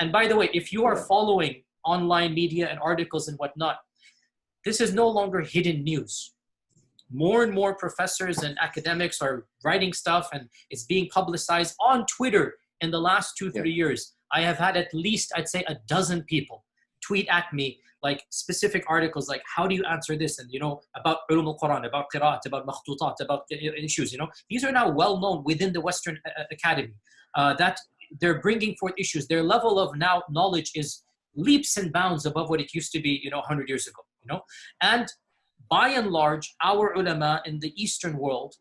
And by the way, if you are following online media and articles and whatnot, this is no longer hidden news. More and more professors and academics are writing stuff, and it's being publicized on Twitter in the last 2-3 years. I have had at least, I'd say, a dozen people tweet at me like specific articles, like how do you answer this, and about ulum al-Qur'an, about qira'at, about makhtutat, about issues. These are now well known within the Western Academy, that they're bringing forth issues. Their level of now knowledge is leaps and bounds above what it used to be 100 years ago. And by and large, our ulama in the Eastern world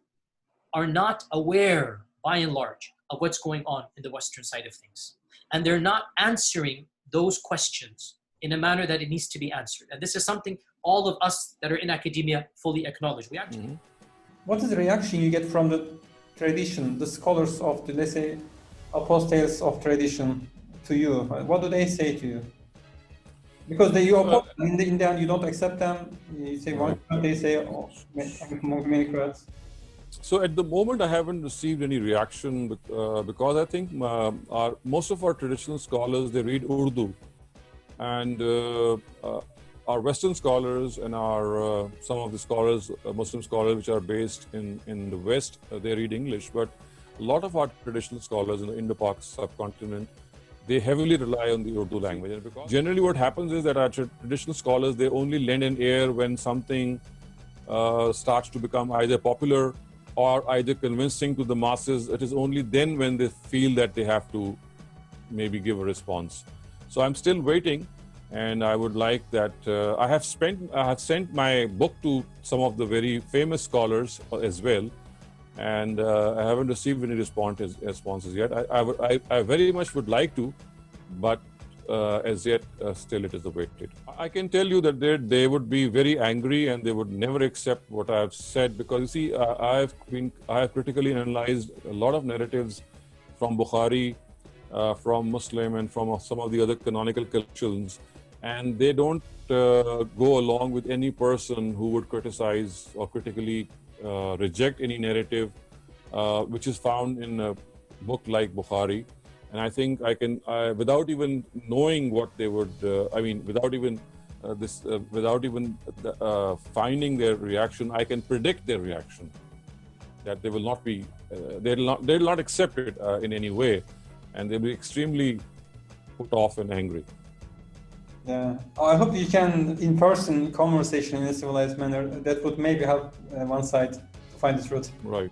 are not aware, by and large, of what's going on in the Western side of things. And they're not answering those questions in a manner that it needs to be answered. And this is something all of us that are in academia fully acknowledge. We actually. What is the reaction you get from the tradition, the scholars of the, let's say, apostates of tradition to you? What do they say to you? Because you oppose them, in the end you don't accept them. You say one, they say many crowds. So at the moment I haven't received any reaction because I think most of our traditional scholars, they read Urdu, and our Western scholars and our some of the scholars, Muslim scholars which are based in the West, they read English. But a lot of our traditional scholars in the Indo-Pak subcontinent, they heavily rely on the Urdu language. And because generally what happens is that our traditional scholars, they only lend an ear when something starts to become either popular or either convincing to the masses. It is only then when they feel that they have to maybe give a response. So I'm still waiting, and I would like that. I have sent my book to some of the very famous scholars as well, and I haven't received any responses yet. I very much would like to, but as yet, still it is awaited. I can tell you that they would be very angry and they would never accept what I have said, because you see, I have critically analyzed a lot of narratives from Bukhari, from Muslim, and from some of the other canonical collections, and they don't go along with any person who would criticize or critically reject any narrative which is found in a book like Bukhari. And I think I can, without even knowing what they would, without even finding their reaction, I can predict their reaction. That they will not be, they'll not accept it in any way, and they'll be extremely put off and angry. Yeah, I hope you can in-person conversation in a civilized manner. That would maybe help one side to find the truth. Right.